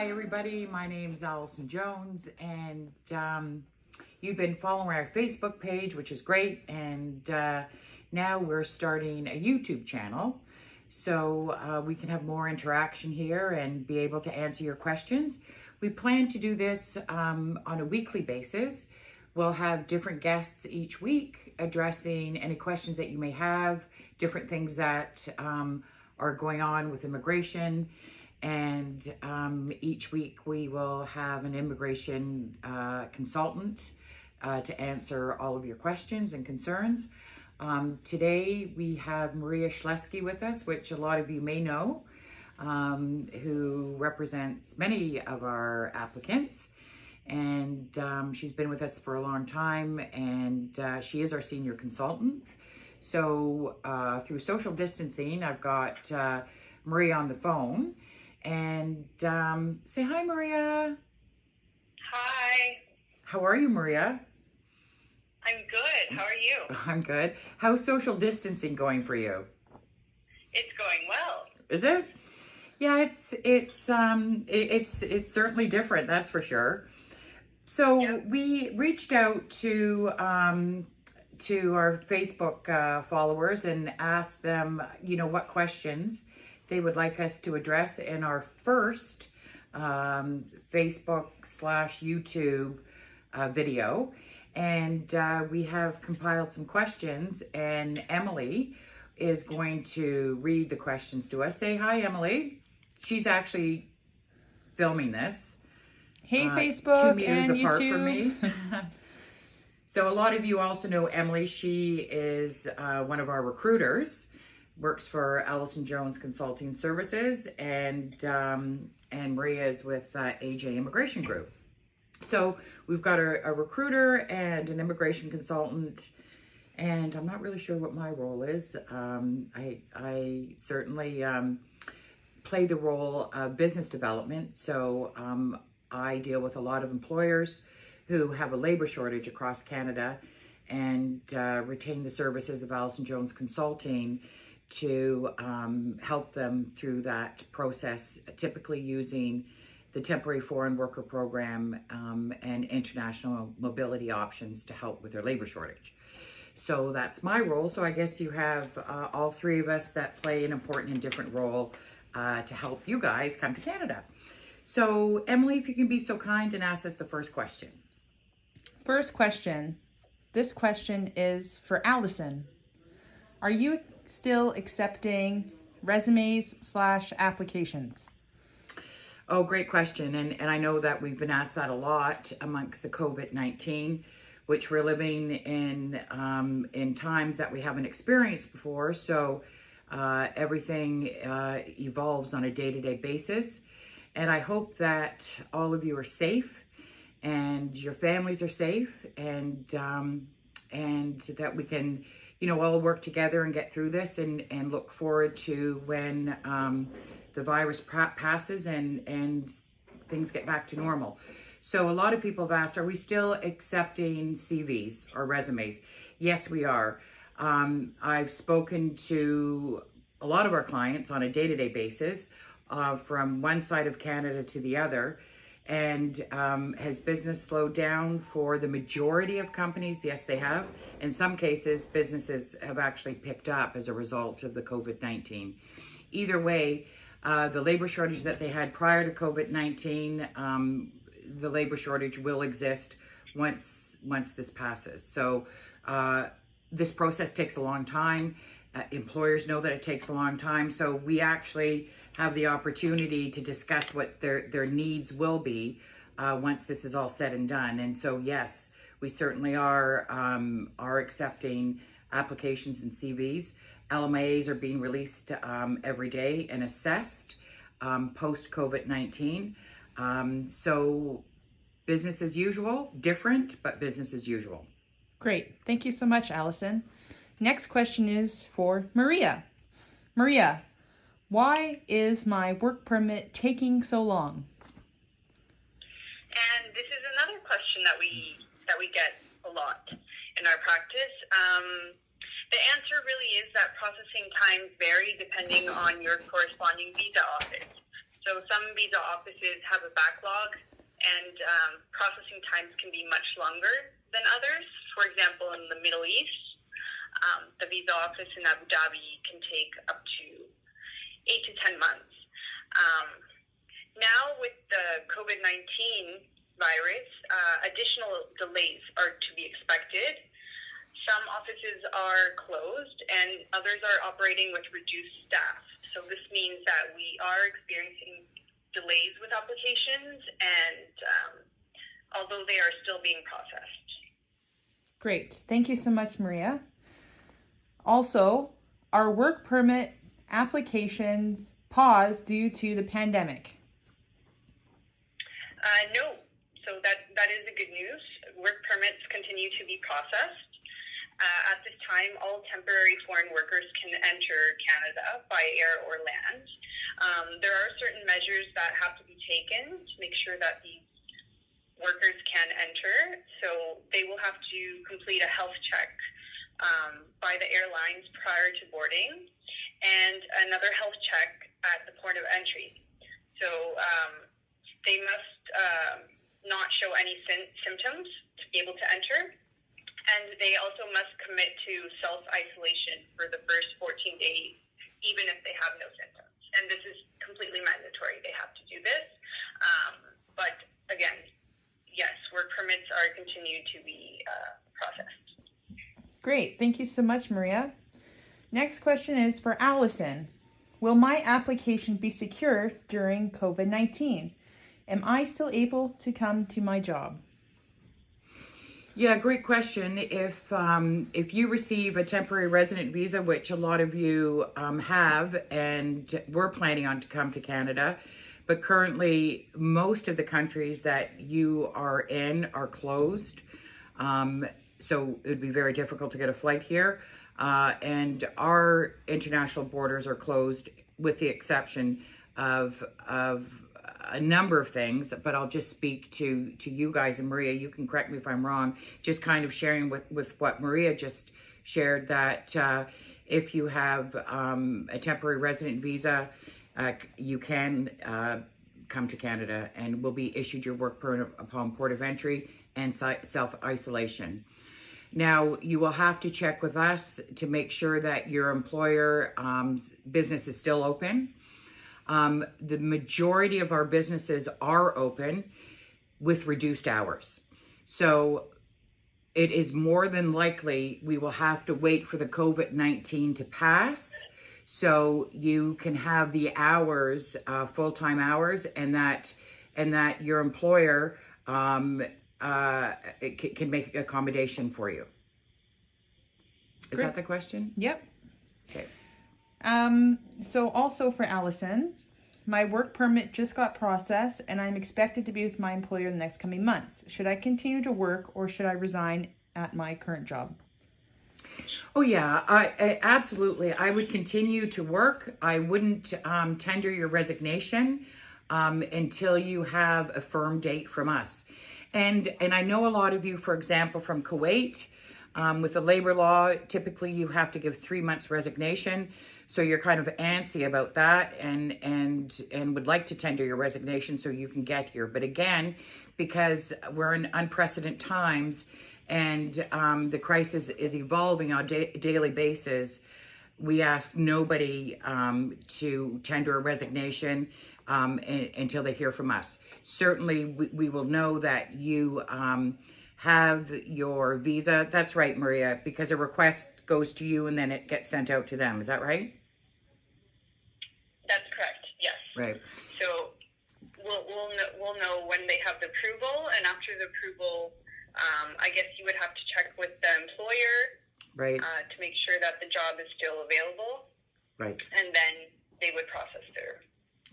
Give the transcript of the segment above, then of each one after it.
Hi everybody, my name's Allison Jones, and you've been following our Facebook page, which is great, and now we're starting a YouTube channel so we can have more interaction here and be able to answer your questions. We plan to do this on a weekly basis. We'll have different guests each week addressing any questions that you may have, different things that are going on with immigration. And each week we will have an immigration consultant to answer all of your questions and concerns. Today we have Maria Schlesky with us, which a lot of you may know, who represents many of our applicants. And she's been with us for a long time, and she is our senior consultant. So through social distancing, I've got Maria on the phone. And say hi, Maria. Hi. How are you, Maria? I'm good. How are you? I'm good. How's social distancing going for you? It's going well. Is it? Yeah, it's certainly different, that's for sure. So Yep. we reached out to our Facebook followers and asked them, what questions they would like us to address in our first Facebook/YouTube video. And we have compiled some questions, and Emily is going to read the questions to us. Say hi, Emily. She's actually filming this. Hey, Facebook 2 meters and apart YouTube. from me. So a lot of you also know Emily. She is one of our recruiters, works for Allison Jones Consulting Services, and Maria is with AJ Immigration Group. So we've got a recruiter and an immigration consultant, and I'm not really sure what my role is. I certainly play the role of business development. So I deal with a lot of employers who have a labor shortage across Canada and retain the services of Allison Jones Consulting to help them through that process, typically using the temporary foreign worker program and international mobility options to help with their labor shortage. So that's my role. So I guess you have all three of us that play an important and different role to help you guys come to Canada. So Emily, if you can be so kind and ask us the first question. First question. This question is for Allison. Are you still accepting resumes/applications? Oh, great question. And I know that we've been asked that a lot amongst the COVID-19, which we're living in times that we haven't experienced before. So everything evolves on a day-to-day basis. And I hope that all of you are safe and your families are safe, and that we can, all work together and get through this and look forward to when the virus passes and things get back to normal. So a lot of people have asked, are we still accepting CVs or resumes? Yes, we are. I've spoken to a lot of our clients on a day-to-day basis from one side of Canada to the other. And has business slowed down for the majority of companies? Yes, they have. In some cases, businesses have actually picked up as a result of the COVID-19. Either way, the labor shortage that they had prior to COVID-19, the labor shortage will exist once this passes. So this process takes a long time. Employers know that it takes a long time. So we actually have the opportunity to discuss what their needs will be once this is all said and done. And so, yes, we certainly are accepting applications and CVs. LMAs are being released every day and assessed post-COVID-19. So business as usual, different, but business as usual. Great. Thank you so much, Allison. Next question is for Maria. Maria, why is my work permit taking so long? And this is another question that we get a lot in our practice. The answer really is that processing times vary depending on your corresponding visa office. So some visa offices have a backlog, and processing times can be much longer than others. For example, in the Middle East, the visa office in Abu Dhabi can take up to 8 to 10 months. Now, with the COVID-19 virus, additional delays are to be expected. Some offices are closed and others are operating with reduced staff. So this means that we are experiencing delays with applications, and although they are still being processed. Great. Thank you so much, Maria. Also, are work permit applications paused due to the pandemic? No. So that is the good news. Work permits continue to be processed. At this time, all temporary foreign workers can enter Canada by air or land. There are certain measures that have to be taken to make sure that these workers can enter. So they will have to complete a health check by the airlines prior to boarding, and another health check at the port of entry. So they must not show any symptoms to be able to enter. And they also must commit to self-isolation for the first 14 days, even if they have no symptoms. And this is completely mandatory. They have to do this. But again, yes, work permits are continued to be processed. Great. Thank you so much, Maria. Next question is for Allison. Will my application be secure during COVID-19? Am I still able to come to my job? Yeah, great question. If you receive a temporary resident visa, which a lot of you have, and we're planning on to come to Canada, but currently most of the countries that you are in are closed. So it would be very difficult to get a flight here. And our international borders are closed with the exception of a number of things, but I'll just speak to you guys, and Maria, you can correct me if I'm wrong, just kind of sharing with what Maria just shared, that if you have a temporary resident visa, you can come to Canada and will be issued your work permit upon port of entry and self-isolation. Now, you will have to check with us to make sure that your employer business is still open. The majority of our businesses are open with reduced hours. So it is more than likely we will have to wait for the COVID-19 to pass so you can have the hours, full-time hours, and that your employer can make accommodation for you. Is Great. that the question? Yep. Okay. So also for Allison, my work permit just got processed and I'm expected to be with my employer in the next coming months. Should I continue to work or should I resign at my current job? Oh yeah, I absolutely. I would continue to work. I wouldn't tender your resignation until you have a firm date from us. And I know a lot of you, for example, from Kuwait, with the labor law, typically you have to give 3 months resignation. So you're kind of antsy about that and would like to tender your resignation so you can get here. But again, because we're in unprecedented times and the crisis is evolving on a daily basis, we ask nobody to tender a resignation until they hear from us. Certainly, we will know that you have your visa. That's right, Maria, because a request goes to you and then it gets sent out to them. Is that right? That's correct, yes. Right. So we'll know when they have the approval, and after the approval, I guess you would have to check with the employer, Right. to make sure that the job is still available, Right. and then they would process their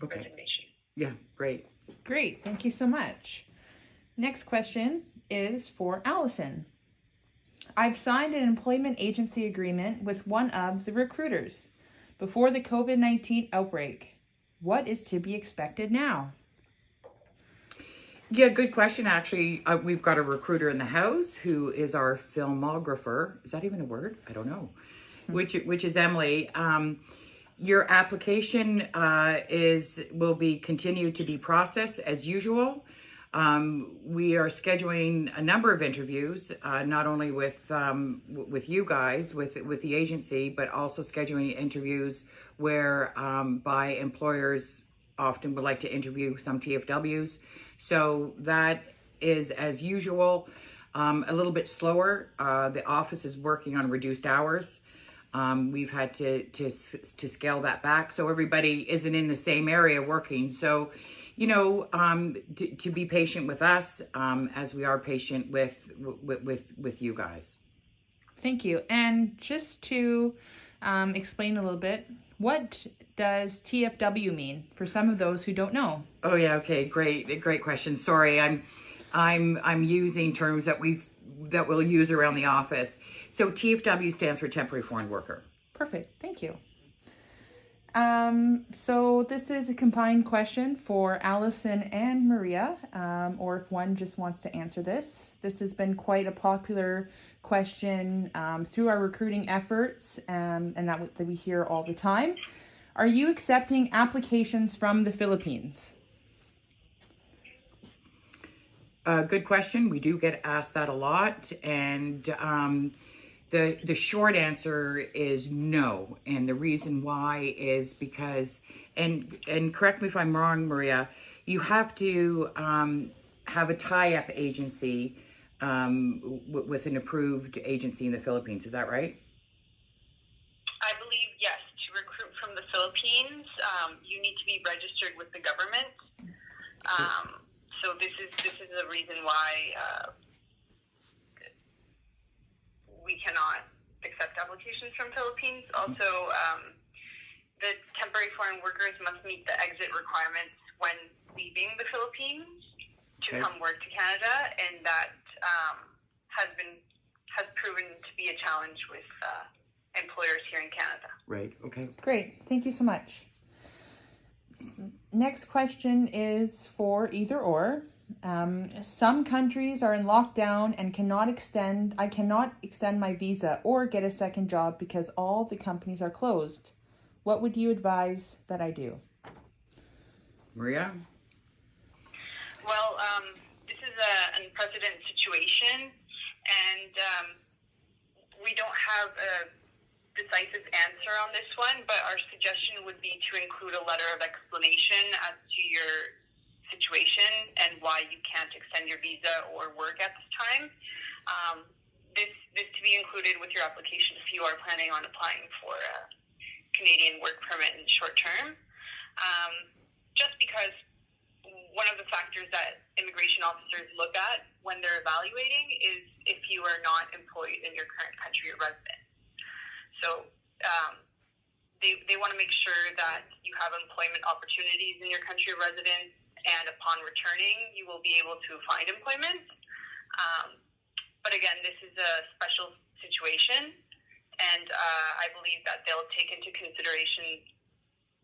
Okay. resignation. Yeah, great. Great. Thank you so much. Next question is for Allison. I've signed an employment agency agreement with one of the recruiters before the COVID-19 outbreak. What is to be expected now? Yeah, good question. Actually, we've got a recruiter in the house who is our filmographer. Is that even a word? I don't know. Which is Emily. Your application will be continued to be processed as usual. We are scheduling a number of interviews, not only with you guys, with the agency, but also scheduling interviews where by employers often would like to interview some TFWs. So that is as usual. A little bit slower. The office is working on reduced hours. We've had to scale that back so everybody isn't in the same area working. So, you know, to be patient with us as we are patient with you guys. Thank you. And just to explain a little bit, what does TFW mean for some of those who don't know? Oh yeah, okay, great question. Sorry, I'm using terms that we'll use around the office. So TFW stands for temporary foreign worker. Perfect. Thank you. So this is a combined question for Allison and Maria, or if one just wants to answer this. This has been quite a popular question through our recruiting efforts, and that we hear all the time. Are you accepting applications from the Philippines? Good question. We do get asked that a lot, and the short answer is no. And the reason why is because, and correct me if I'm wrong, Maria, you have to have a tie-up agency with an approved agency in the Philippines. Is that right? I believe, yes. To recruit from the Philippines, you need to be registered with the government. So this is the reason why we cannot accept applications from Philippines. Also, the temporary foreign workers must meet the exit requirements when leaving the Philippines to come work to Canada, and that has proven to be a challenge with employers here in Canada. Right. Okay. Great. Thank you so much. Next question is for either or. Some countries are in lockdown and I cannot extend my visa or get a second job because all the companies are closed. What would you advise that I do? Maria? Well, this is an unprecedented situation, and we don't have a decisive answer on this one, but our suggestion would be to include a letter of explanation as to your situation and why you can't extend your visa or work at this time. This to be included with your application if you are planning on applying for a Canadian work permit in the short term. Just because one of the factors that immigration officers look at when they're evaluating is if you are not employed in your current country of residence. So they want to make sure that you have employment opportunities in your country of residence, and upon returning, you will be able to find employment. But again, this is a special situation, and I believe that they'll take into consideration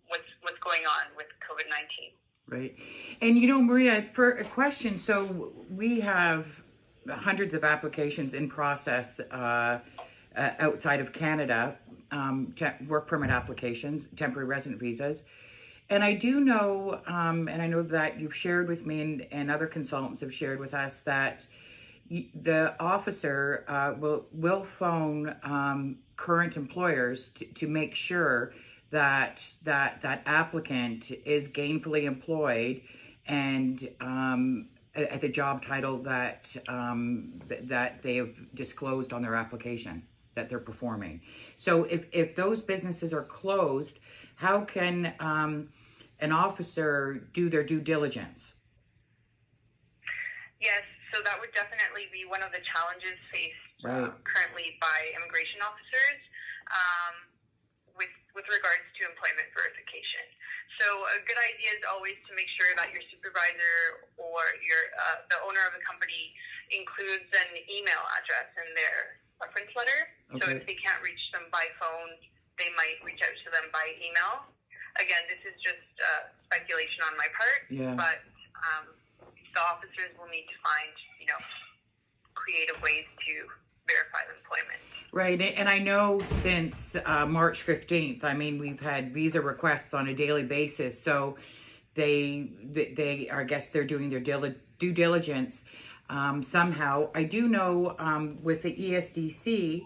what's going on with COVID-19. Right. And you know, Maria, for a question, so we have hundreds of applications in process outside of Canada, work permit applications, temporary resident visas. And I do know, and I know that you've shared with me and other consultants have shared with us that the officer will phone current employers to make sure that applicant is gainfully employed and at the job title that they have disclosed on their application that they're performing. So if those businesses are closed, how can an officer do their due diligence? Yes, so that would definitely be one of the challenges faced currently by immigration officers with regards to employment verification. So a good idea is always to make sure that your supervisor or the owner of the company includes an email address in their reference letter. Okay. So if they can't reach them by phone, they might reach out to them by email. Again, this is just speculation on my part, but the officers will need to find, creative ways to verified employment. Right, and I know since March 15th, I mean, we've had visa requests on a daily basis, so they I guess they're doing their due diligence somehow. I do know with the ESDC,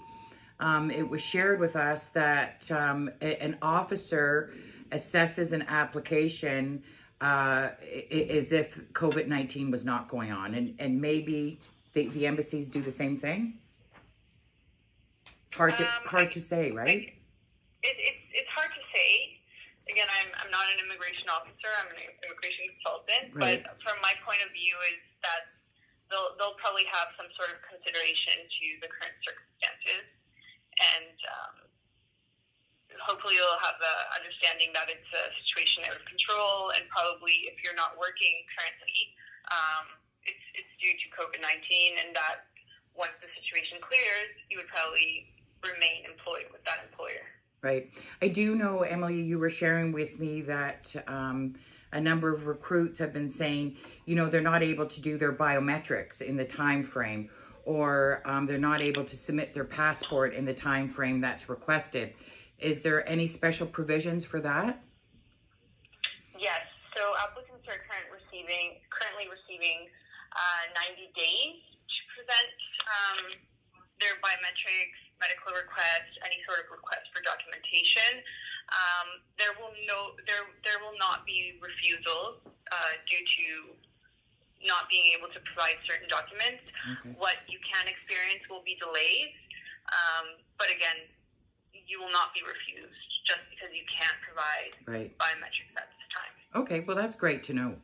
it was shared with us that an officer assesses an application as if COVID-19 was not going on, and maybe the embassies do the same thing. It's hard to say, right? It's hard to say. Again, I'm not an immigration officer. I'm an immigration consultant. Right. But from my point of view, is that they'll probably have some sort of consideration to the current circumstances, and hopefully you'll have the understanding that it's a situation out of control, and probably if you're not working currently, it's due to COVID-19, and that once the situation clears, you would probably remain employed with that employer. Right. I do know, Emily, you were sharing with me that a number of recruits have been saying, you know, they're not able to do their biometrics in the time frame, or they're not able to submit their passport in the time frame that's requested. Is there any special provisions for that? Yes. So applicants are currently receiving 90 days to present their biometrics, medical requests, any sort of request for documentation. There will not be refusals due to not being able to provide certain documents. Okay. What you can experience will be delays, but again, you will not be refused just because you can't provide biometrics at this time. Okay, well that's great to know.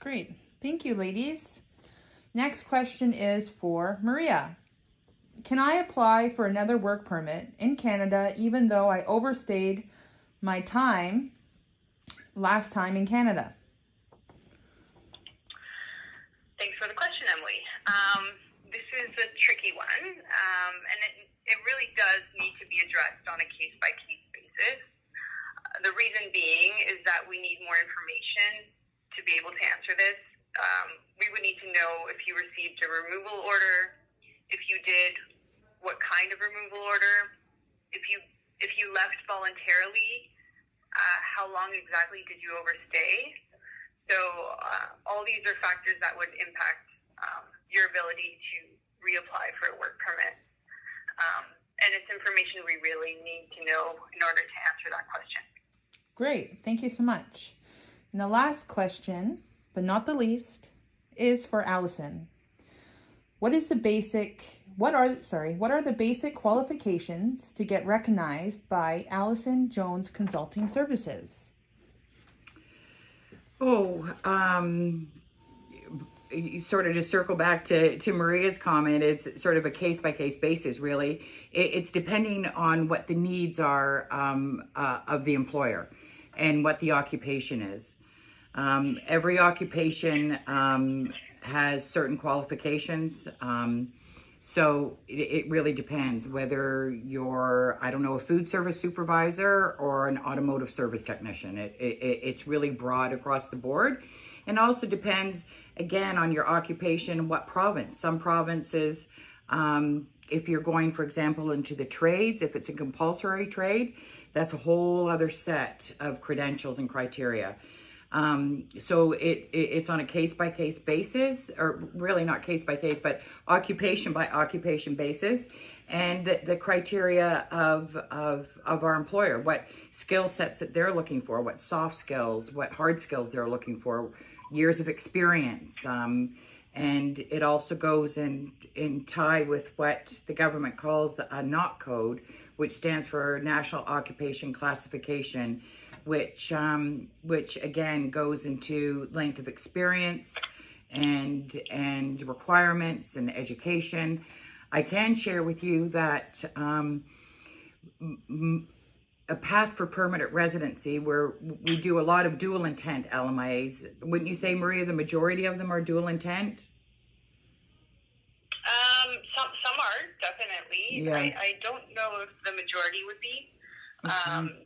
Great. Thank you, ladies. Next question is for Maria. Can I apply for another work permit in Canada even though I overstayed my time last time in Canada? Thanks for the question, Emily. This is a tricky one, and it really does need to be addressed on a case-by-case basis. The reason being is that we need more information to be able to answer this. We would need to know if you received a removal order, if you did, what kind of removal order, if you left voluntarily, how long exactly did you overstay? So all these are factors that would impact your ability to reapply for a work permit. And it's information we really need to know in order to answer that question. Great, thank you so much. And the last question, but not the least, is for Allison. What are the basic qualifications to get recognized by Allison Jones Consulting Services? Sort of to circle back to Maria's comment, it's sort of a case-by-case basis, really. It's depending on what the needs are of the employer and what the occupation is. Every occupation has certain qualifications. So it really depends whether you're, I don't know, a food service supervisor or an automotive service technician. It's really broad across the board. And also depends, again, on your occupation, what province. Some provinces, if you're going, for example, into the trades, if it's a compulsory trade, that's a whole other set of credentials and criteria. So it's on a case-by-case basis, or really not case-by-case, but occupation-by-occupation basis, and the criteria of our employer, what skill sets that they're looking for, what soft skills, what hard skills they're looking for, years of experience, and it also goes in tie with what the government calls a NOC code, which stands for National Occupation Classification, which again goes into length of experience and requirements and education. I can share with you that a path for permanent residency, where we do a lot of dual intent LMIAs. Wouldn't you say, Maria, the majority of them are dual intent? Some are, definitely. Yeah. I don't know if the majority would be. Okay.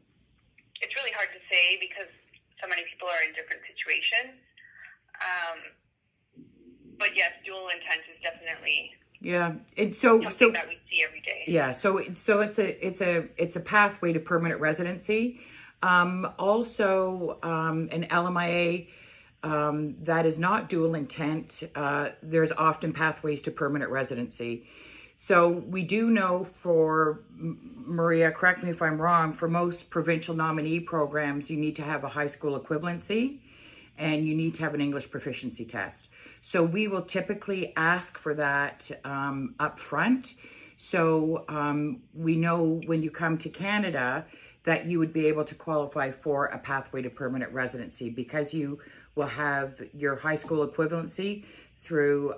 It's really hard to say because so many people are in different situations. But yes, dual intent is definitely Yeah. And so something that we see every day. yeah, so it's a pathway to permanent residency. Also, an LMIA that is not dual intent. There's often pathways to permanent residency. So we do know for, Maria, correct me if I'm wrong, for most provincial nominee programs, you need to have a high school equivalency and you need to have an English proficiency test. So we will typically ask for that up front. So we know when you come to Canada that you would be able to qualify for a pathway to permanent residency because you will have your high school equivalency through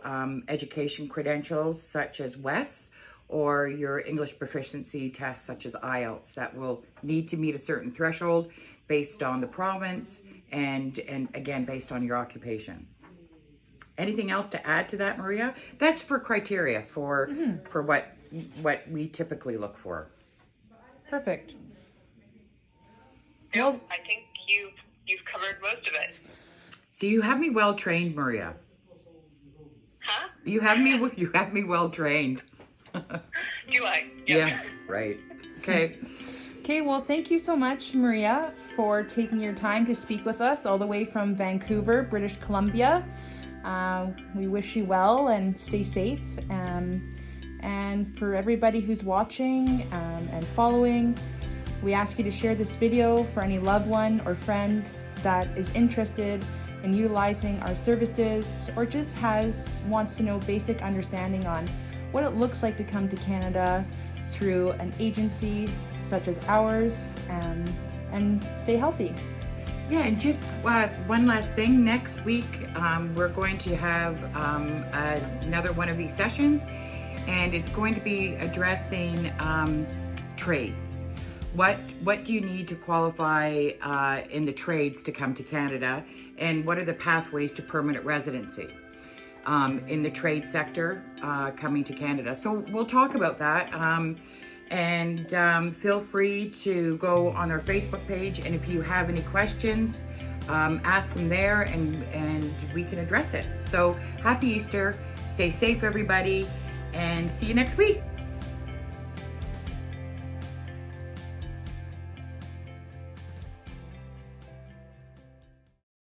education credentials such as WES or your English proficiency tests such as IELTS that will need to meet a certain threshold based on the province and again based on your occupation. Anything else to add to that, Maria? That's for criteria for what we typically look for. Perfect. No, I think you've covered most of it. So you have me well trained, Maria. Huh? You have me well trained. Do I? Yeah, right. Okay. Okay, well, thank you so much, Maria, for taking your time to speak with us all the way from Vancouver, British Columbia. We wish you well and stay safe. And for everybody who's watching and following, we ask you to share this video for any loved one or friend that is interested in utilizing our services or just wants to know basic understanding on what it looks like to come to Canada through an agency such as ours, and stay healthy. Yeah, and just one last thing. Next week, we're going to have another one of these sessions, and it's going to be addressing trades. What do you need to qualify in the trades to come to Canada, and what are the pathways to permanent residency in the trade sector coming to Canada? So we'll talk about that. And feel free to go on our Facebook page, and if you have any questions, ask them there, and we can address it. So happy Easter, stay safe everybody, and see you next week.